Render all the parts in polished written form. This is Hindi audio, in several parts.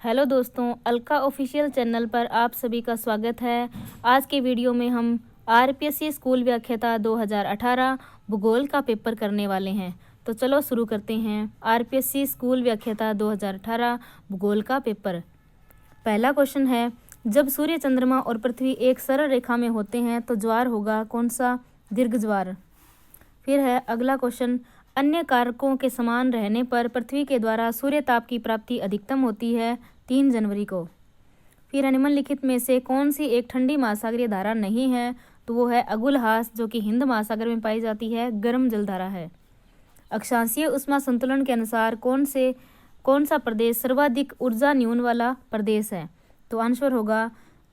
हेलो दोस्तों, अलका ऑफिशियल चैनल पर आप सभी का स्वागत है। आज के वीडियो में हम आरपीएससी स्कूल व्याख्याता 2018 भूगोल का पेपर करने वाले हैं। तो चलो शुरू करते हैं आरपीएससी स्कूल व्याख्याता 2018 भूगोल का पेपर। पहला क्वेश्चन है, जब सूर्य, चंद्रमा और पृथ्वी एक सरल रेखा में होते हैं तो ज्वार होगा कौन सा? दीर्घ ज्वार। फिर है अगला क्वेश्चन, अन्य कारकों के समान रहने पर पृथ्वी के द्वारा सूर्य ताप की प्राप्ति अधिकतम होती है 3 जनवरी को। फिर है निम्नलिखित में से कौन सी एक ठंडी महासागरीय धारा नहीं है? तो वो है अगुलहास, जो कि हिंद महासागर में पाई जाती है, गर्म जलधारा है। अक्षांशीय उष्मा संतुलन के अनुसार कौन सा प्रदेश सर्वाधिक ऊर्जा न्यून वाला प्रदेश है? तो आंसर होगा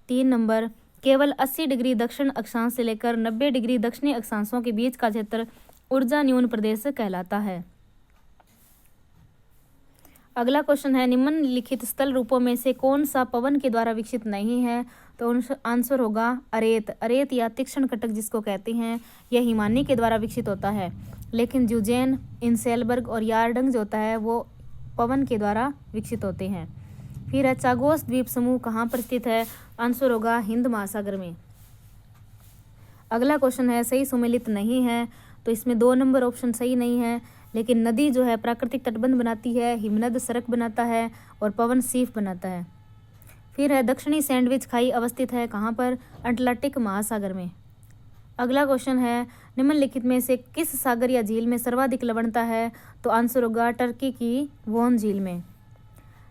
3 नंबर। केवल 80 डिग्री दक्षिण अक्षांश से लेकर 90 डिग्री दक्षिणी अक्षांशों के बीच का क्षेत्र ऊर्जा न्यून प्रदेश कहलाता है। अगला क्वेश्चन है, निम्नलिखित स्थल रूपों में से कौन सा पवन के द्वारा विकसित नहीं है? तो आंसर होगा अरेत। अरेत या तीक्ष्ण कटक जिसको कहते हैं, यह हिमानी के द्वारा विकसित होता है, लेकिन ज्यूजेन, इंसेलबर्ग और यारडंग जो होता है वो पवन के द्वारा विकसित होते हैं। फिर है चागोस द्वीप समूह कहाँ पर स्थित है? आंसर होगा हिंद महासागर में। अगला क्वेश्चन है, सही सुमेलित नहीं है, तो इसमें 2 नंबर ऑप्शन सही नहीं है। लेकिन नदी जो है प्राकृतिक तटबंध बनाती है, हिमनद सड़क बनाता है और पवन सीफ बनाता है। फिर है दक्षिणी सैंडविच खाई अवस्थित है कहाँ पर? अटलांटिक महासागर में। अगला क्वेश्चन है, निम्नलिखित में से किस सागर या झील में सर्वाधिक लवणता है? तो आंसर होगा टर्की की वोन झील में।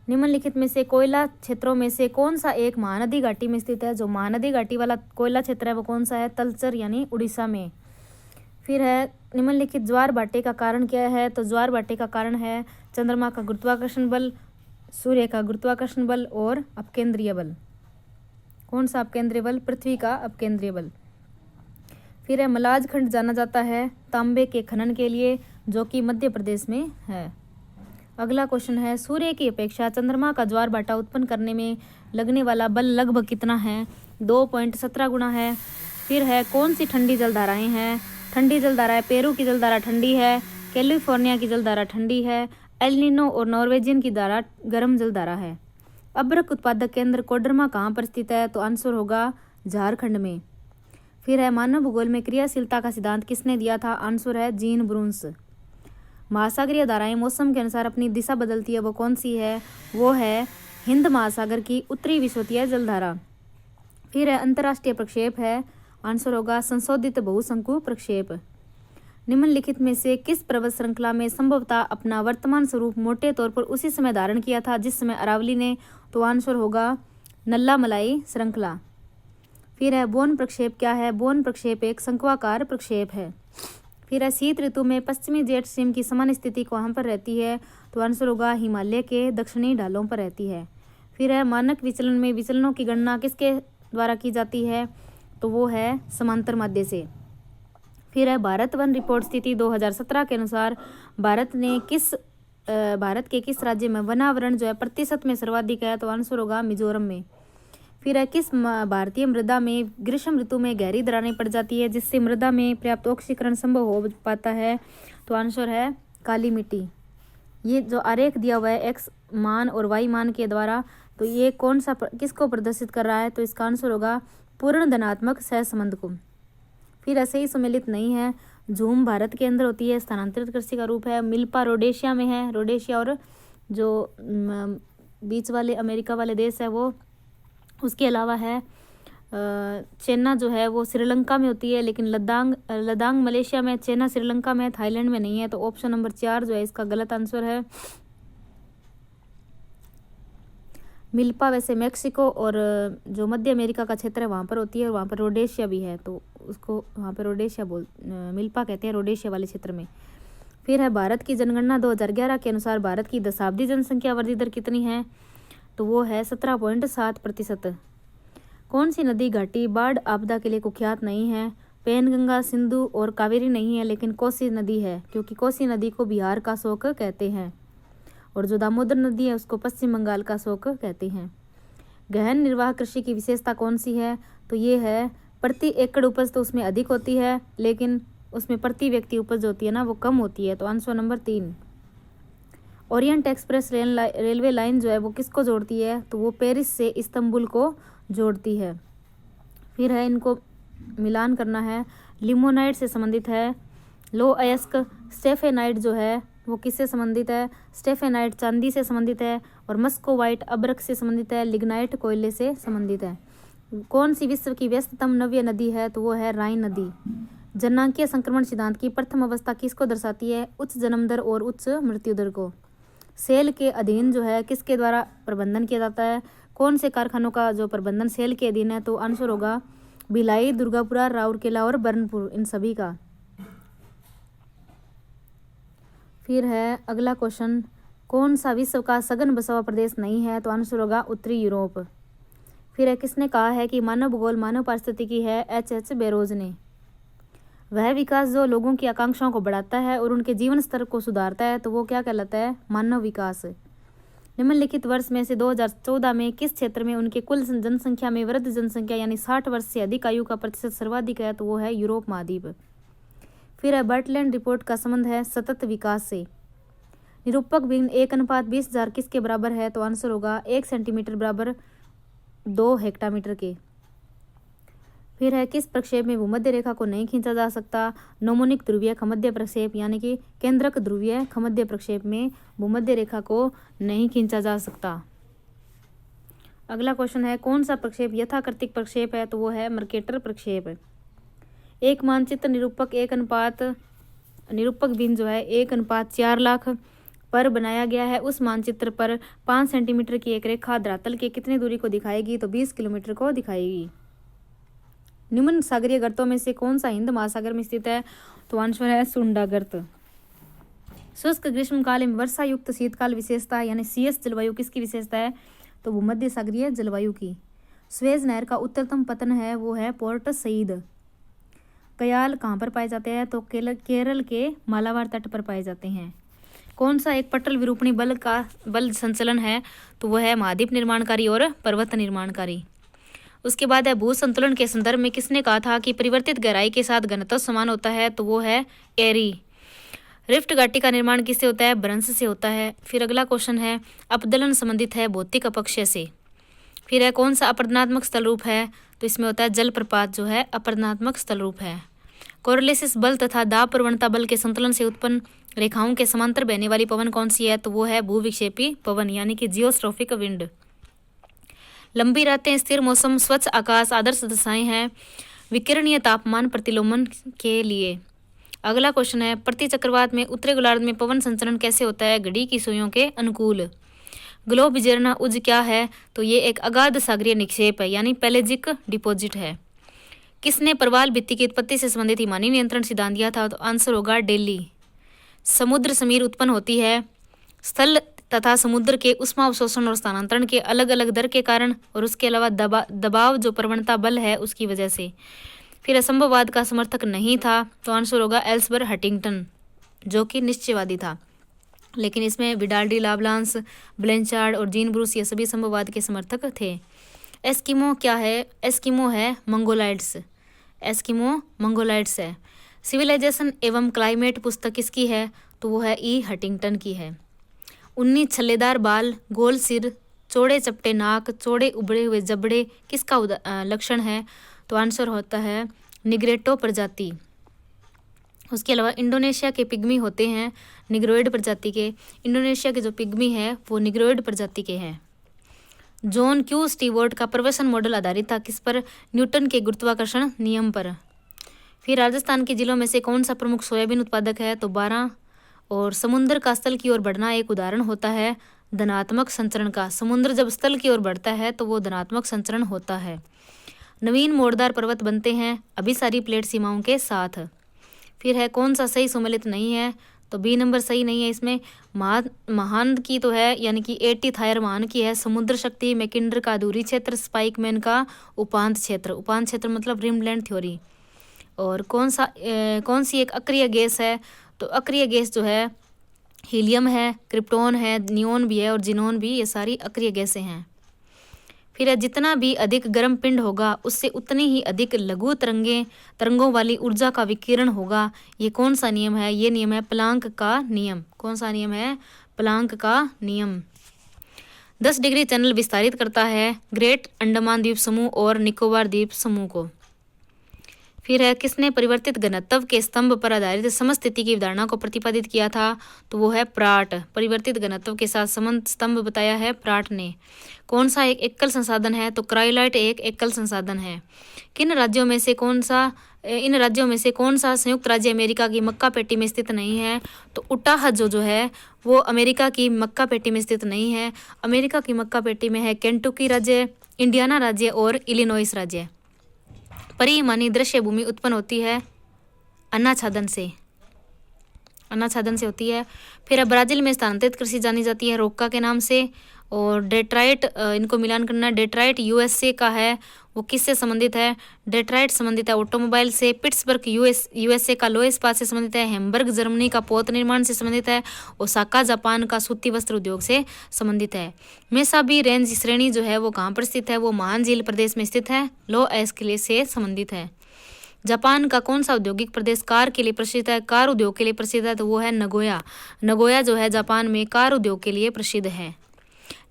निम्नलिखित में से कोयला क्षेत्रों में से कौन सा एक महानदी घाटी में स्थित है? जो महानदी घाटी वाला कोयला क्षेत्र है वो कौन सा है? तलचर यानी उड़ीसा में। फिर है निम्नलिखित ज्वार भाटे का कारण क्या है? तो ज्वार भाटे का कारण है चंद्रमा का गुरुत्वाकर्षण बल, सूर्य का गुरुत्वाकर्षण बल और अपकेंद्रीय बल। कौन सा अपकेंद्रीय बल? पृथ्वी का अपकेंद्रीय बल। फिर है मलाज खंड जाना जाता है तांबे के खनन के लिए, जो कि मध्य प्रदेश में है। अगला क्वेश्चन है, सूर्य की अपेक्षा चंद्रमा का ज्वार भाटा उत्पन्न करने में लगने वाला बल लगभग कितना है? 2.17 गुना है। फिर है कौन सी ठंडी जलधाराएं हैं? ठंडी जलधारा, पेरू की जलधारा ठंडी है, कैलिफोर्निया की जलधारा ठंडी है, एल नीनो और नॉर्वेजियन की धारा गर्म जलधारा है। अभ्रक उत्पादक केंद्र कोडरमा कहाँ पर स्थित है? तो आंसर होगा झारखंड में। फिर है मानव भूगोल में क्रियाशीलता का सिद्धांत किसने दिया था? आंसर है जीन ब्रूंस। महासागरीय धाराएं मौसम के अनुसार अपनी दिशा बदलती है, वो कौन सी है? वो है हिंद महासागर की उत्तरी विषुवतीय जलधारा। फिर है अंतर्राष्ट्रीय प्रक्षेप है, आंसर होगा संशोधित बहुशंकु प्रक्षेप। निम्नलिखित में से किस पर्वत श्रृंखला में संभवतः अपना वर्तमान स्वरूप मोटे तौर पर उसी समय धारण किया था जिस समय अरावली ने? तो आंसर होगा नल्ला मलाई श्रृंखला। फिर है बोन प्रक्षेप क्या है? बोन प्रक्षेप एक शंक्वाकार प्रक्षेप है। फिर है शीत ऋतु में पश्चिमी जेट स्ट्रीम की समान स्थिति कहाँ पर रहती है? तो आंसर होगा हिमालय के दक्षिणी ढालों पर रहती है। फिर है मानक विचलन में विचलनों की गणना किसके द्वारा की जाती है? तो वो है समांतर माध्य से। फिर है भारत वन रिपोर्ट स्थिति 2017 के अनुसार भारत के किस राज्य में वनावरण जो है प्रतिशत में सर्वाधिक है? तो आंसर होगा मिजोरम में। फिर है किस भारतीय मृदा में ग्रीष्म ऋतु में गहरी दरारें पड़ जाती है जिससे मृदा में पर्याप्त ऑक्सीकरण संभव हो पाता है? तो आंसर है काली मिट्टी। ये जो आरेख दिया हुआ है एक्स मान और वाई मान के द्वारा, तो ये कौन सा किसको प्रदर्शित कर रहा है? तो इसका आंसर होगा पूर्ण धनात्मक सहसंबंध को। फिर ऐसे ही सम्मिलित नहीं है, झूम भारत के अंदर होती है, स्थानांतरित कृषि का रूप है। मिल्पा रोडेशिया में है, रोडेशिया और जो बीच वाले अमेरिका वाले देश है वो। उसके अलावा है चेन्ना जो है वो श्रीलंका में होती है, लेकिन लद्दाख मलेशिया में, चेन्ना श्रीलंका में, थाईलैंड में नहीं है। तो ऑप्शन नंबर 4 जो है इसका गलत आंसर है। मिल्पा वैसे मेक्सिको और जो मध्य अमेरिका का क्षेत्र है वहाँ पर होती है, और वहाँ पर रोडेशिया भी है, तो उसको वहाँ पर रोडेशिया मिल्पा कहते हैं रोडेशिया वाले क्षेत्र में। फिर है भारत की जनगणना 2011 के अनुसार भारत की दशाब्दी जनसंख्या वृद्धि दर कितनी है? तो वो है 17.7%। कौन सी नदी घाटी बाढ़ आपदा के लिए कुख्यात नहीं है? पेनगंगा, सिंधु और कावेरी नहीं है, लेकिन कोसी नदी है, क्योंकि कोसी नदी को बिहार का शोक कहते हैं, और जो दामोदर नदी है उसको पश्चिम बंगाल का शोक कहते हैं। गहन निर्वाह कृषि की विशेषता कौन सी है? तो ये है प्रति एकड़ उपज तो उसमें अधिक होती है, लेकिन उसमें प्रति व्यक्ति उपज होती है ना वो कम होती है। तो answer number 3। Orient express railway line जो है वो किसको जोड़ती है, तो वो पेरिस से इस्तंबुल को जोड़ती है। फिर है इनको मिलान करना है। लिमोनाइट से संबंधित है। लो अयस्क स्टेफेनाइट जो है वो किससे संबंधित है, स्टेफेनाइट चांदी से संबंधित है। और मस्कोवाइट अब्रक से संबंधित है। लिग्नाइट कोयले से संबंधित है। कौन सी विश्व की व्यस्ततम नव्य नदी है, तो वो है राइन नदी। जनांकीय संक्रमण सिद्धांत की प्रथम अवस्था किसको दर्शाती है, उच्च जन्म दर और उच्च मृत्यु दर को। सेल के अधीन जो है किसके द्वारा प्रबंधन किया जाता है, कौन से कारखानों का जो प्रबंधन सेल के अधीन है, तो आंसर होगा भिलाई, दुर्गापुरा, राउरकेला और बर्नपुर, इन सभी का। फिर है अगला क्वेश्चन, कौन सा विश्व का सघन बसा हुआ प्रदेश नहीं है, तो आंसर होगा उत्तरी यूरोप। फिर है किसने कहा है कि मानव भूगोल मानव पारिस्थितिकी है, एच बेरोज ने। वह विकास जो लोगों की आकांक्षाओं को बढ़ाता है और उनके जीवन स्तर को सुधारता है, तो वो क्या कहलाता है, मानव विकास। निम्नलिखित वर्ष में से 2014 में किस क्षेत्र में उनके कुल जनसंख्या में वृद्ध जनसंख्या यानी 60 वर्ष से अधिक आयु का प्रतिशत सर्वाधिक है, तो वो है यूरोप महाद्वीप। फिर है बर्टलैंड रिपोर्ट का संबंध है सतत विकास से। निरूपक भिन्न 1:20,000 किसके बराबर है, तो आंसर होगा 1 सेंटीमीटर बराबर 2 हेक्टामीटर के। फिर है किस प्रक्षेप में भूमध्य रेखा को नहीं खींचा जा सकता, नोमोनिक ध्रुवीय खमध्य प्रक्षेप यानी कि केंद्रक ध्रुवीय खमध्य प्रक्षेप में भूमध्य रेखा को नहीं खींचा जा सकता। अगला क्वेश्चन है, कौन सा प्रक्षेप यथाकृतिक प्रक्षेप है, तो वो है मर्केटर प्रक्षेप। एक मानचित्र निरूपक भिन्न जो है 1:4 लाख पर बनाया गया है। उस मानचित्र पर 5 सेंटीमीटर की एक रेखा धरातल के कितनी दूरी को दिखाएगी, तो 20 किलोमीटर को दिखाएगी। निम्न सागरीय गर्तों में से कौन सा हिंद महासागर में स्थित है, तो आंसर है सुंडा गर्त। शुष्क ग्रीष्मकाल एवं वर्षा युक्त शीतकाल विशेषता यानी CS जलवायु किसकी विशेषता है, तो भूमध्य सागरीय जलवायु की। स्वेज नहर का उत्तरतम पतन है वो है पोर्ट सईद। कयाल कहाँ पर पाए जाते हैं, तो केरल के मालाबार तट पर पाए जाते हैं। कौन सा एक पटल विरूपणी बल संचलन है, तो वह है महाद्वीप निर्माणकारी और पर्वत निर्माणकारी। उसके बाद है भू संतुलन के संदर्भ में किसने कहा था कि परिवर्तित गहराई के साथ घनत्व समान होता है, तो वो है एरी। रिफ्ट घाटी का निर्माण किससे होता है, भ्रंश से होता है। फिर अगला क्वेश्चन है, अपदलन संबंधित है भौतिक अपक्षय से। फिर है कौन सा अपरदनात्मक स्थल रूप है, तो इसमें होता है जलप्रपात जो है अपरदनात्मक स्थल रूप है। कोरिलेसिस बल तथा दाब प्रवणता बल के संतुलन से उत्पन्न रेखाओं के समांतर बहने वाली पवन कौन सी है, तो वो है भूविक्षेपी पवन यानी कि जियोस्ट्रोफिक विंड। लंबी रातें, स्थिर मौसम, स्वच्छ आकाश आदर्श दशाएं हैं विकिरणीय तापमान प्रतिलोमन के लिए। अगला क्वेश्चन है, प्रति चक्रवात में उत्तरी गोलार्ध में पवन संचरण कैसे होता है, घड़ी की सुइयों के अनुकूल। ग्लोब विजरना उज क्या है, तो ये एक अगाध सागरीय निक्षेप है यानी पेलेजिक डिपॉजिट है। किसने प्रवाल भित्ति की उत्पत्ति से संबंधित हिमानी नियंत्रण सिद्धांत दिया था, तो आंसर होगा डेली। समुद्र समीर उत्पन्न होती है स्थल तथा समुद्र के उष्मा अवशोषण और स्थानांतरण के अलग अलग दर के कारण और उसके अलावा दबाव जो प्रवणता बल है उसकी वजह से। फिर असंभववाद का समर्थक नहीं था, तो आंसर होगा एल्सबर हटिंगटन जो कि निश्चयवादी था, लेकिन इसमें विडाल्डी, लाप्लास, ब्लेंचार्ड और जीन ब्रूस ये सभी संभववाद के समर्थक थे। एस्किमो क्या है, एस्किमो है मंगोलाइड्स, एस्किमो मंगोलाइड्स है। सिविलाइजेशन एवं क्लाइमेट पुस्तक किसकी है, तो वो है ई हटिंगटन की है। 19 छल्लेदार बाल, गोल सिर, चौड़े चपटे नाक, चौड़े उभरे हुए जबड़े किसका लक्षण है, तो आंसर होता है निग्रेटो प्रजाति। उसके अलावा इंडोनेशिया के पिग्मी होते हैं निग्रोइड प्रजाति के। इंडोनेशिया के जो पिग्मी है वो निग्रोइड प्रजाति के हैं। जॉन क्यू स्टीवर्ट का प्रवेशन मॉडल आधारित था किस पर, न्यूटन के गुरुत्वाकर्षण नियम पर। फिर राजस्थान के जिलों में से कौन सा प्रमुख सोयाबीन उत्पादक है, तो 12। और समुद्र का स्थल की ओर बढ़ना एक उदाहरण होता है धनात्मक संचरण का। समुद्र जब स्थल की ओर बढ़ता है तो वो धनात्मक संचरण होता है। नवीन मोड़दार पर्वत बनते हैं अभिसारी प्लेट सीमाओं के साथ। फिर है कौन सा सही सुमेलित नहीं है, तो बी नंबर सही नहीं है। इसमें महान की तो है यानी कि 80 थायर महान की है। समुद्र शक्ति, मैकिंडर का दूरी क्षेत्र, स्पाइकमैन का उपांत क्षेत्र। उपांत क्षेत्र मतलब रिमलैंड थ्योरी। और कौन सी एक अक्रिय गैस है, तो अक्रिय गैस जो है हीलियम है, क्रिप्टॉन है, नियोन भी है और जिनोन भी, ये सारी अक्रिय गैसें हैं। फिर जितना भी अधिक गर्म पिंड होगा उससे उतनी ही अधिक लघु तरंगों वाली ऊर्जा का विकिरण होगा। ये कौन सा नियम है, ये नियम है प्लांक का नियम। कौन सा नियम है, प्लांक का नियम। 10 डिग्री चैनल विस्तारित करता है ग्रेट अंडमान द्वीप समूह और निकोबार द्वीप समूह को। फिर है किसने परिवर्तित घनत्व के स्तंभ पर आधारित समस्थिति की अवधारणा को प्रतिपादित किया था, तो वो है प्राट। परिवर्तित घनत्व के साथ समन्त स्तंभ बताया है प्राट ने। कौन सा एक एकल संसाधन है, तो क्रायोलाइट एक एकल संसाधन है। इन राज्यों में से कौन सा संयुक्त राज्य अमेरिका की मक्का पेटी में स्थित नहीं है, तो उटाह जो है वो अमेरिका की मक्का पेटी में स्थित नहीं है। अमेरिका की मक्का पेटी में है केंटुकी राज्य, इंडियाना राज्य और इलिनॉइस राज्य। परिमाणी दृश्य भूमि उत्पन्न होती है अनाच्छादन से होती है। फिर अब ब्राजील में स्थानांतरित कृषि जानी जाती है रोक्का के नाम से। और डेट्राइट, इनको मिलान करना, डेट्राइट यूएसए का है, वो किससे संबंधित है, डेट्राइट संबंधित है ऑटोमोबाइल से। पिट्सबर्ग यूएसए का लोह इस्पात से संबंधित है। हैम्बर्ग जर्मनी का पोत निर्माण से संबंधित है। ओसाका जापान का सूती वस्त्र उद्योग से संबंधित है। मेसाबी रेंज श्रेणी जो है वो कहाँ पर स्थित है, वो महान झील प्रदेश में स्थित है, लो एस किले से संबंधित है। जापान का कौन सा औद्योगिक प्रदेश कार के लिए प्रसिद्ध है, कार उद्योग के लिए प्रसिद्ध है, तो वो है नगोया। नगोया जो है जापान में कार उद्योग के लिए प्रसिद्ध है।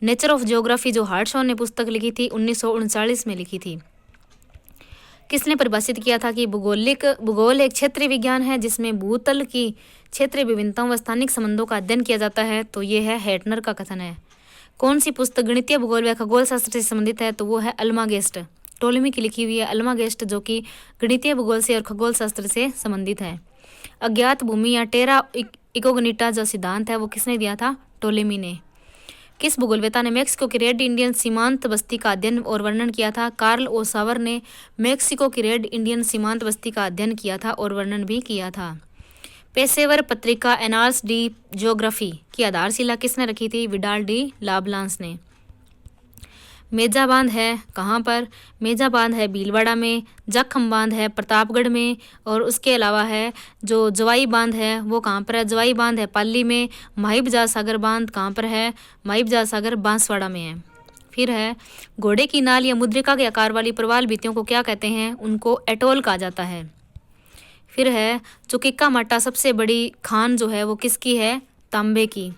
नेचर ऑफ ज्योग्राफी जो हार्टशॉ ने पुस्तक लिखी थी 1939 में लिखी थी। किसने परिभाषित किया था कि भूगोल एक क्षेत्रीय विज्ञान है जिसमें भूतल की क्षेत्रीय विभिन्नताओं व स्थानिक संबंधों का अध्ययन किया जाता है, तो ये है हेटनर का कथन है। कौन सी पुस्तक गणितीय भूगोल व खगोल शास्त्र से संबंधित है, तो वो है अल्मागेस्ट। टोलेमी की लिखी हुई है अल्मागेस्ट, जो कि गणितीय भूगोल से और खगोल शास्त्र से संबंधित है। अज्ञात भूमि या टेरा इकोगनिटा जो सिद्धांत है वो किसने दिया था, टोलेमी ने। किस भूगोलवेता ने मेक्सिको की रेड इंडियन सीमांत बस्ती का अध्ययन और वर्णन किया था, कार्ल ओ सावर ने मेक्सिको की रेड इंडियन सीमांत बस्ती का अध्ययन किया था और वर्णन भी किया था। पेशेवर पत्रिका एनाल्स डी ज्योग्राफी की आधारशिला किसने रखी थी, विडाल डी लाबलांस ने। मेजा बांध है कहाँ पर, मेजा बांध है भीलवाड़ा में, जखम बांध है प्रतापगढ़ में, और उसके अलावा है जो जवाई बांध है वो कहाँ पर है, जवाई बांध है पाली में। माहिबजा सागर बांध कहाँ पर है, माहिबजा सागर बांसवाड़ा में है। फिर है घोड़े की नाल या मुद्रिका के आकार वाली प्रवाल भित्तियों को क्या कहते हैं, उनको एटोल कहा जाता है। फिर है चुकिक्का माटा सबसे बड़ी खान जो है वो किसकी है, तांबे की।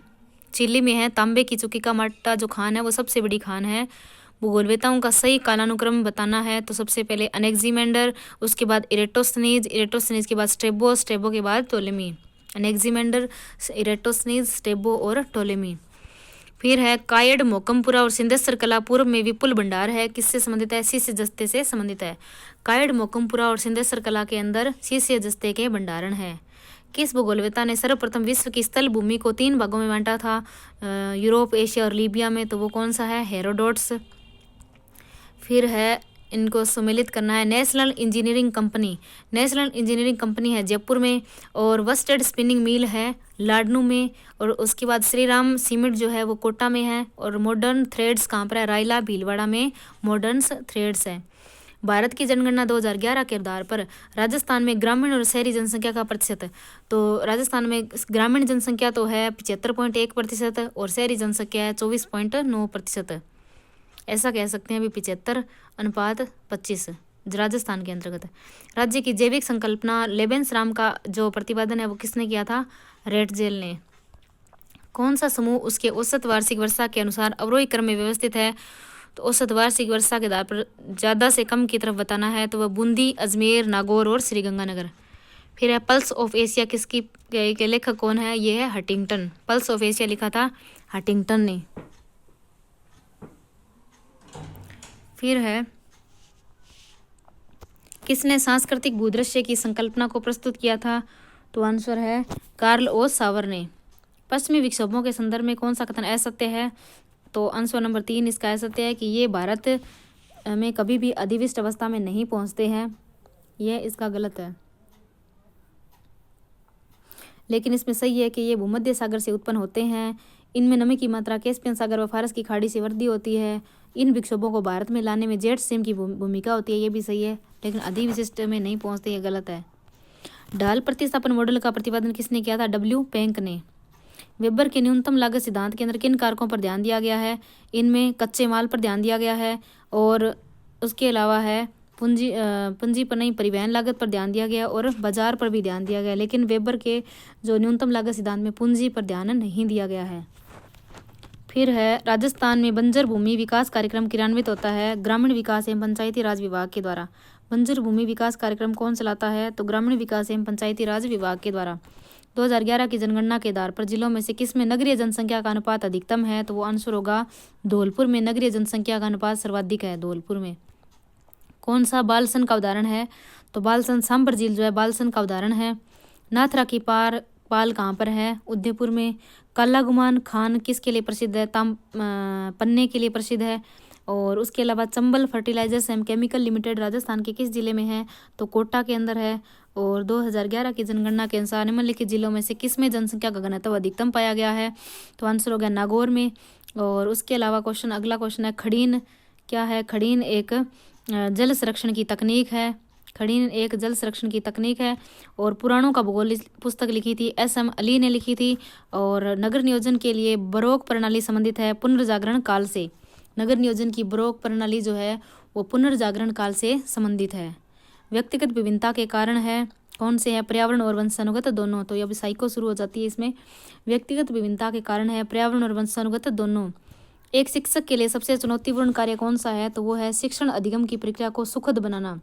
चिली में है तांबे की चुकिक्का माटा जो खान है वो सबसे बड़ी खान है। भूगोलवेताओं का सही कालानुक्रम बताना है, तो सबसे पहले अनेक्जिमेंडर, उसके बाद इरेटोस्थनीज के बाद स्ट्रेबो के बाद टोलेमी। अनेक्जिमेंडर, इरेटोस्थनीज, स्ट्रेबो और टोलेमी। फिर है कायड, मोकमपुरा और सिंधेश्वर कला पूर्व में विपुल भंडार है, किससे संबंधित है, शीस्य जस्ते से संबंधित है। कायड, मोकमपुरा और सिंधेश्वर कला के अंदर शीस्य जस्ते के भंडारण है। किस भूगोलवेता ने सर्वप्रथम विश्व की स्थल भूमि को 3 भागों में बांटा था, यूरोप, एशिया और लीबिया में, तो वो कौन सा है, हेरोडोट्स। फिर है इनको सम्मिलित करना है, नेशनल इंजीनियरिंग कंपनी है जयपुर में, और वस्टेड स्पिनिंग मिल है लाडनू में, और उसके बाद श्री राम सीमेंट जो है वो कोटा में है, और मॉडर्न थ्रेड्स कहाँ पर है, रायला भीलवाड़ा में मॉडर्न थ्रेड्स है। भारत की जनगणना 2011 के आधार पर राजस्थान में ग्रामीण और शहरी जनसंख्या का प्रतिशत, तो राजस्थान में ग्रामीण जनसंख्या तो है 75.1% और शहरी जनसंख्या है 24.9%। ऐसा कह सकते हैं अभी 75:25 राजस्थान के अंतर्गत। राज्य की जैविक संकल्पना लेबेंसराम का जो प्रतिपादन है वो किसने किया था, रेटजेल ने। कौन सा समूह उसके औसत वार्षिक वर्षा के अनुसार अवरोही क्रम में व्यवस्थित है, तो औसत वार्षिक वर्षा के आधार पर ज़्यादा से कम की तरफ बताना है, तो वह बूंदी, अजमेर, नागौर और श्रीगंगानगर। फिर है पल्स ऑफ एशिया किसकी के लेखक कौन है, ये है हटिंगटन। पल्स ऑफ एशिया लिखा था हटिंगटन ने। फिर है किसने सांस्कृतिक भूदृश्य की संकल्पना को प्रस्तुत किया था, तो आंसर है कार्ल ओ सावर ने। पश्चिमी विक्षोभों के संदर्भ में कौन सा कथन असत्य है, तो आंसर नंबर 3 इसका असत्य है कि ये भारत में कभी भी अधिविष्ट अवस्था में नहीं पहुंचते हैं, यह इसका गलत है। लेकिन इसमें सही है कि ये भूमध्य सागर से उत्पन्न होते हैं। इनमें नमी की मात्रा कैस्पियन सागर व फारस की खाड़ी से वृद्धि होती है। इन विक्षोभों को भारत में लाने में जेट स्ट्रीम की भूमिका होती है, ये भी सही है, लेकिन अधिविशिष्ट में नहीं पहुंचते, ये गलत है। ढाल प्रतिस्थापन मॉडल का प्रतिपादन किसने किया था, डब्ल्यू पेंक ने। वेबर के न्यूनतम लागत सिद्धांत के अंदर किन कारकों पर ध्यान दिया गया है, इनमें कच्चे माल पर ध्यान दिया गया है, और उसके अलावा है पूंजी पर नहीं, परिवहन लागत पर ध्यान दिया गया, और बाजार पर भी ध्यान दिया गया। लेकिन वेबर के जो न्यूनतम लागत सिद्धांत में पूंजी पर ध्यान नहीं दिया गया है। फिर है राजस्थान में बंजर भूमि विकास कार्यक्रम क्रियान्वित होता है ग्रामीण विकास एवं पंचायती राज विभाग के द्वारा। बंजर भूमि विकास कार्यक्रम कौन चलाता है? तो ग्रामीण विकास एवं पंचायती राज विभाग के द्वारा। 2011 की जनगणना के आधार पर जिलों में से किस में नगरीय जनसंख्या का अनुपात अधिकतम है? तो वो आंसर होगा धौलपुर में नगरीय जनसंख्या का अनुपात सर्वाधिक है धौलपुर में। कौन सा बालसन का उदाहरण है? तो बालसन सांभर झील जो है बालसन का उदाहरण है। नाथरा की पाल कहाँ पर है? उदयपुर में। काला गुमान खान किसके लिए प्रसिद्ध है? पन्ने के लिए प्रसिद्ध है। और उसके अलावा Chambal fertilizers and chemical limited Rajasthan के किस जिले में है? तो कोटा के अंदर है। और 2011 की जनगणना के अनुसार निम्नलिखित जिलों में से किस में जनसंख्या का घनत्व अधिकतम पाया गया है? तो आंसर हो गया नागौर में। और उसके अलावा अगला क्वेश्चन है खड़ीन क्या है? खड़ीन एक जल संरक्षण की तकनीक है। खड़ीन एक जल संरक्षण की तकनीक है। और पुराणों का भूगोल पुस्तक लिखी थी SM अली ने लिखी थी। और नगर नियोजन के लिए बरोक प्रणाली संबंधित है पुनर्जागरण काल से। नगर नियोजन की बरोक प्रणाली जो है वो पुनर्जागरण काल से संबंधित है। व्यक्तिगत विभिन्नता के कारण है कौन से है? पर्यावरण और वंशानुगत दोनों। तो अब साइको शुरू हो जाती है इसमें। व्यक्तिगत विभिन्नता के कारण है पर्यावरण और वंशानुगत दोनों। एक शिक्षक के लिए सबसे चुनौतीपूर्ण कार्य कौन सा है? तो वो है शिक्षण अधिगम की प्रक्रिया को सुखद बनाना।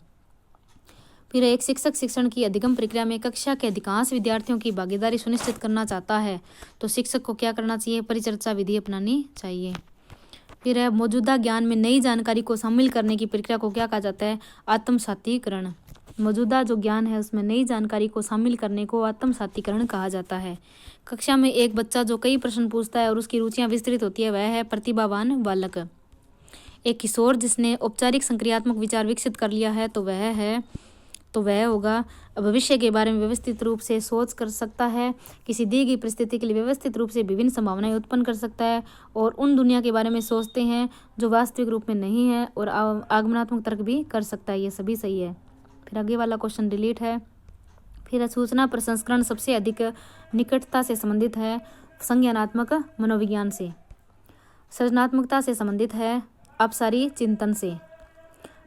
फिर एक शिक्षक शिक्षण की अधिगम प्रक्रिया में कक्षा के अधिकांश विद्यार्थियों की भागीदारी सुनिश्चित करना चाहता है तो शिक्षक को क्या करना चाहिए? परिचर्चा विधि अपनानी चाहिए। फिर है मौजूदा ज्ञान में नई जानकारी को शामिल करने की प्रक्रिया को क्या कहा जाता है? आत्मसातीकरण। मौजूदा जो ज्ञान है उसमें नई जानकारी को शामिल करने को आत्मसातीकरण कहा जाता है। कक्षा में एक बच्चा जो कई प्रश्न पूछता है और उसकी रुचियां विस्तृत होती है वह है प्रतिभावान बालक। एक किशोर जिसने औपचारिक संक्रियात्मक विचार विकसित कर लिया है तो वह होगा भविष्य के बारे में व्यवस्थित रूप से सोच कर सकता है, किसी दी गई परिस्थिति के लिए व्यवस्थित रूप से विभिन्न संभावनाएं उत्पन्न कर सकता है और उन दुनिया के बारे में सोचते हैं जो वास्तविक रूप में नहीं है और आगमनात्मक तर्क भी कर सकता है। ये सभी सही है। फिर आगे वाला क्वेश्चन डिलीट है। फिर सूचना प्रसंस्करण सबसे अधिक निकटता से संबंधित है संज्ञानात्मक मनोविज्ञान से। सृजनात्मकता से संबंधित है अपसारी चिंतन से।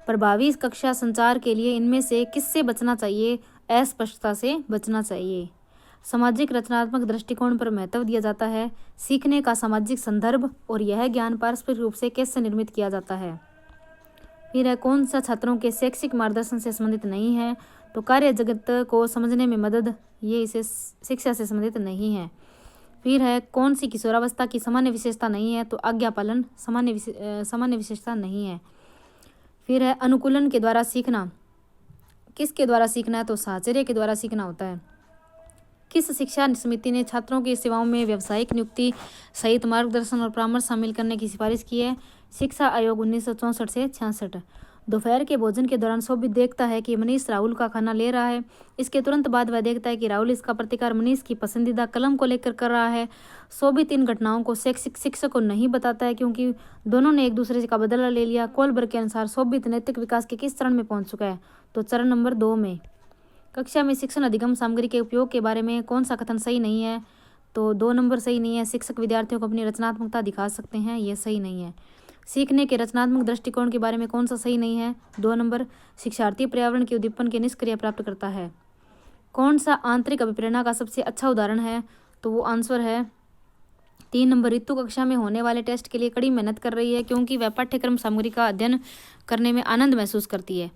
प्रभावी कक्षा संचार के लिए इनमें से किससे बचना चाहिए? अस्पष्टता से बचना चाहिए। सामाजिक रचनात्मक दृष्टिकोण पर महत्व दिया जाता है सीखने का सामाजिक संदर्भ और यह ज्ञान पारस्परिक रूप से कैसे निर्मित किया जाता है। फिर है कौन सा छात्रों के शैक्षिक मार्गदर्शन से संबंधित नहीं है? तो कार्य जगत को समझने में मदद, ये इसे शिक्षा से संबंधित नहीं है। फिर है कौन सी किशोरावस्था की सामान्य विशेषता नहीं है? तो आज्ञा पालन सामान्य विशेषता नहीं है। फिर है अनुकूलन के द्वारा सीखना किसके द्वारा सीखना है? तो साहचर्य के द्वारा सीखना होता है। किस शिक्षा समिति ने छात्रों की सेवाओं में व्यावसायिक नियुक्ति सहित मार्गदर्शन और परामर्श शामिल करने की सिफारिश की है? शिक्षा आयोग 1964 से 66। दोपहर के भोजन के दौरान शोभित देखता है कि मनीष राहुल का खाना ले रहा है। इसके तुरंत बाद वह देखता है कि राहुल इसका प्रतिकार मनीष की पसंदीदा कलम को लेकर कर रहा है। शोभित इन घटनाओं को शिक्षक को नहीं बताता है क्योंकि दोनों ने एक दूसरे का बदला ले लिया। कोलबर्ग के अनुसार शोभित नैतिक विकास के किस चरण में पहुंच चुका है? तो चरण नंबर 2 में। कक्षा में शिक्षण अधिगम सामग्री के उपयोग के बारे में कौन सा कथन सही नहीं है? तो 2 नंबर सही नहीं है। शिक्षक विद्यार्थियों को अपनी रचनात्मकता दिखा सकते हैं, यह सही नहीं है। सीखने के रचनात्मक दृष्टिकोण के बारे में कौन सा सही नहीं है? 2 नंबर। शिक्षार्थी पर्यावरण के उद्दीपन के निष्क्रिय प्राप्त करता है। कौन सा आंतरिक अभिप्रेरणा का सबसे अच्छा उदाहरण है? तो वो आंसर है 3 नंबर। ऋतु कक्षा में होने वाले टेस्ट के लिए कड़ी मेहनत कर रही है क्योंकि वह पाठ्यक्रम सामग्री का अध्ययन करने में आनंद महसूस करती है।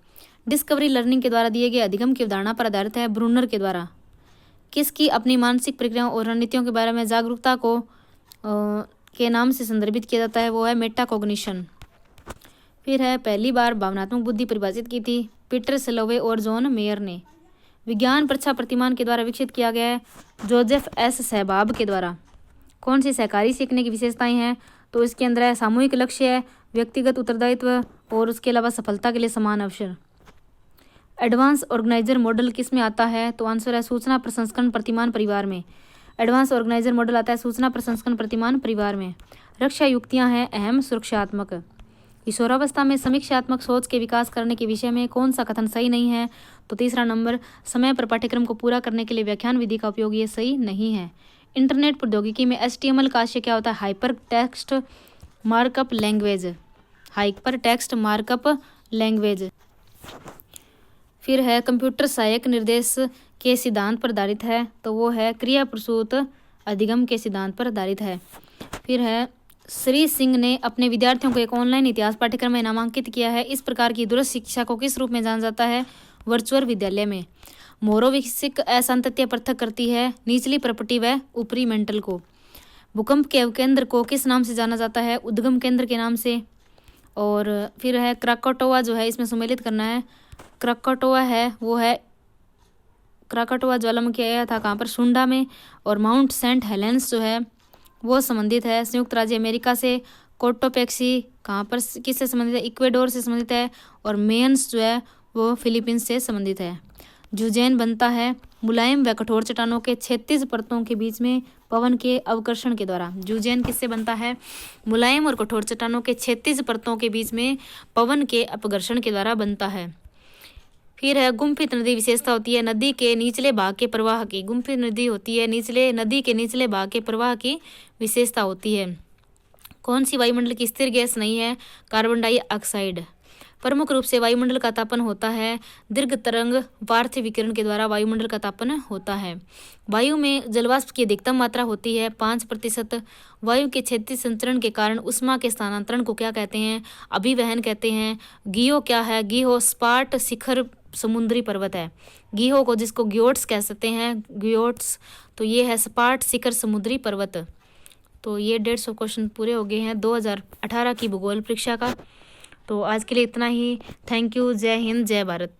डिस्कवरी लर्निंग के द्वारा दिए गए अधिगम की अवधारणा पर आधारित है ब्रूनर के द्वारा। किसकी अपनी मानसिक प्रक्रियाओं और रणनीतियों के बारे में जागरूकता को के नाम से संदर्भित किया जाता है? वो है मेटाकॉग्निशन। फिर है पहली बार भावनात्मक बुद्धि परिभाषित की थी पीटर सेलोवे और जॉन मेयर ने। विज्ञान परीक्षा प्रतिमान के द्वारा विकसित किया गया है जोसेफ एस सहबाब के द्वारा। कौन सी सहकारी सीखने की विशेषताएं हैं? तो इसके अंदर है सामूहिक लक्ष्य, व्यक्तिगत उत्तरदायित्व और उसके अलावा सफलता के लिए समान अवसर। एडवांस ऑर्गेनाइजर मॉडल किस में आता है? तो आंसर है सूचना प्रसंस्करण प्रतिमान परिवार में। एडवांस ऑर्गेनाइजर मॉडल आता है सूचना प्रसंस्करण प्रतिमान परिवार में। रक्षा युक्तियां हैं अहम सुरक्षात्मक। किशोरावस्था में समीक्षात्मक सोच के विकास करने के विषय में कौन सा कथन सही नहीं है? तो 3 नंबर। समय पर पाठ्यक्रम को पूरा करने के लिए व्याख्यान विधि का उपयोग, ये सही नहीं है। इंटरनेट प्रौद्योगिकी में HTML का आशय क्या होता है? Hyper text markup language. Hyper text markup language. फिर है कंप्यूटर सहायक निर्देश के सिद्धांत पर आधारित है, तो वो है क्रिया प्रसूत अधिगम के सिद्धांत पर आधारित है। फिर है श्री सिंह ने अपने विद्यार्थियों को एक ऑनलाइन इतिहास पाठ्यक्रम में नामांकित किया है। इस प्रकार की दूरस्थ शिक्षा को किस रूप में जाना जाता है? वर्चुअल विद्यालय में। मोरोविसिक असांतत्य पृथक करती है निचली प्रॉपर्टी व ऊपरी मेंटल को। भूकंप के केंद्र को किस नाम से जाना जाता है? उद्गम केंद्र के नाम से। और फिर है क्राकोटोवा जो है, इसमें सम्मिलित करना है। क्राकोटोवा है वो है, क्राकोटोवा ज्वालामुखी आया था कहाँ पर? सुंडा में। और माउंट सेंट हेलेंस जो है वो संबंधित है संयुक्त राज्य अमेरिका से। कोटोपेक्सी कहाँ पर किससे संबंधित है? इक्वेडोर से संबंधित है। और मेयन्स जो है वो फिलीपींस से संबंधित है। जुजैन बनता है मुलायम व कठोर चट्टानों के 36 परतों के बीच में पवन के अवकर्षण के द्वारा। जुजैन किससे बनता है? मुलायम और कठोर चट्टानों के 36 परतों के बीच में पवन के अपघर्षण के द्वारा बनता है। फिर है गुम्फित नदी विशेषता होती है नदी के निचले भाग के प्रवाह की। गुम्फित नदी होती है नदी के निचले भाग के प्रवाह की विशेषता होती है। कौन सी वायुमंडल की स्थिर गैस नहीं है? Carbon dioxide. प्रमुख रूप से वायुमंडल का तापन होता है दीर्घ तरंग पार्थिव विकिरण के द्वारा वायुमंडल का तापन होता है। वायु में जलवाष्प की अधिकतम मात्रा होती है 5%। वायु के क्षैतिज संचरण के कारण उष्मा के स्थानांतरण को क्या कहते हैं? अभिवहन कहते हैं। गियो क्या है? गियो सपाट शिखर समुद्री पर्वत है। गियो को जिसको ग्योट्स कह सकते हैं, ग्योट्स, तो ये है सपाट शिखर समुद्री पर्वत। तो ये 150 क्वेश्चन पूरे हो गए हैं 2018 की भूगोल परीक्षा का। तो आज के लिए इतना ही। Thank you. जय हिंद, जय भारत।